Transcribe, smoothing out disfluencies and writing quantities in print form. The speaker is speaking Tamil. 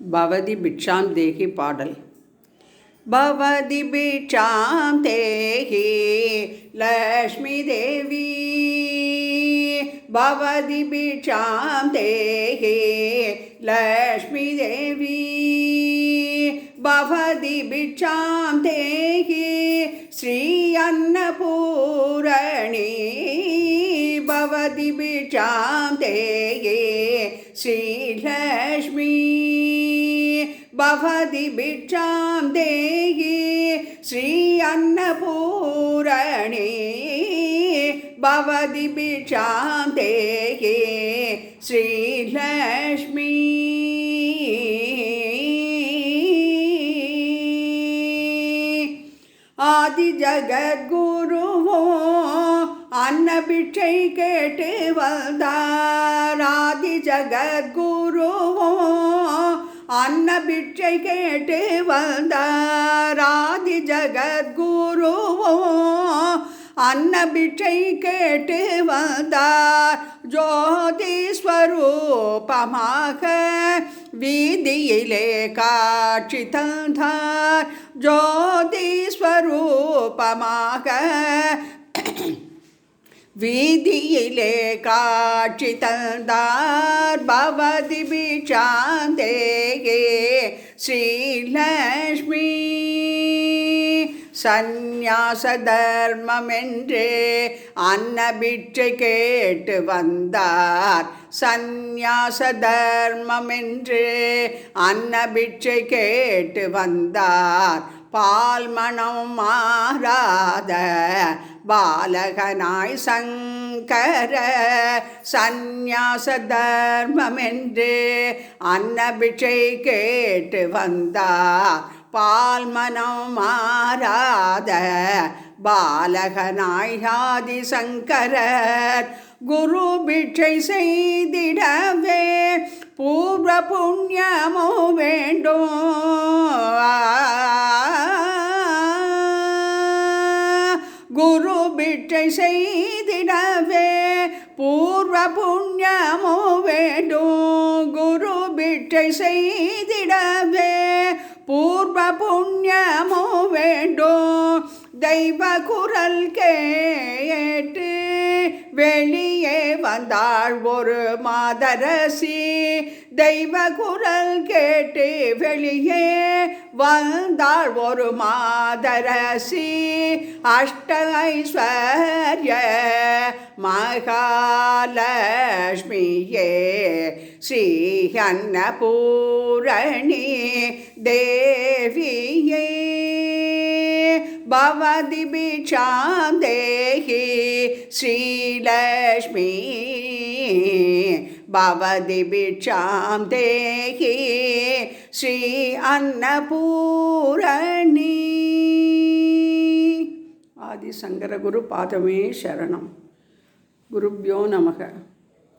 பவதி பிட்சாம் தேகி பாடல். பவதி பிட்சாம் தேகி லக்ஷ்மி தேவி, பவதி பிட்சாம் தேகி லக்ஷ்மி தேவி, பவதி பிட்சாம் தேகி ஸ்ரீ அன்னபூரணி, பவதி பிட்சாம் தேகி ஸ்ரீ லக்ஷ்மி, பவதி பிட்சாம் தேகி ஸ்ரீ அன்னபூரணி, பவதி பிட்சாம் தேகி ஸ்ரீ லக்ஷ்மி. ஆதி ஜகத்குருவோ அன்னபிட்சை கேட்டு வந்தார், ஆதி ஜகத்குருவோ அன்னபிட்சை கேட்டு வந்தார், ஆதி ஜகத்குருவோ அன்னபிட்சை கேட்டு வந்தார், ஜோதி ஸ்வரூபமாக வீதியிலே காட்சி தந்தார், ஜோதி ஸ்வரூபமாக வீதியிலே காட்சி தந்தார், பவதி பிட்சாம் தேகி ஸ்ரீ லக்ஷ்மி. சந்நியாச தர்மமென்று அன்னபிட்சை கேட்டு வந்தார், சந்நியாச தர்மமென்று அன்னபிட்சை கேட்டு வந்தார், பால் மனம் மாறாத பாலகனாய் சங்கர, சந்நியாச தர்மமென்று அன்னபிட்சை கேட்டு வந்தார், பால் மனம் மாறாத பாலகனாய் ஆதி சங்கரர், குரு பிட்சை செய்திடவே பூர்வ புண்ணியமோ வேண்டும், குரு பிட்சை செய்திடவே பூர்வ புண்ணியமோ வேண்டும், குரு பிட்சை செய்திடவே பூர்வ புண்ணியமோ வேண்டும், தெய்வ குரல் கேட்டு வெளியே வந்தாள் ஒரு மாதரசி, தெய்வ குரல் கேட்டு வெளியே வந்தாள் ஒரு மாதரசி, அஷ்ட ஐஸ்வர்ய மகாலட்சுமியே ஸ்ரீ அன்னபூரணி தேவியே, பவதி பிட்சாம் தேகி ஸ்ரீ லக்ஷ்மி, பவதி பிட்சாம் தேகி ஸ்ரீ அன்னபூரணி. ஆதி சங்கர குரு பாதமே சரணம். குருப்யோ நமக.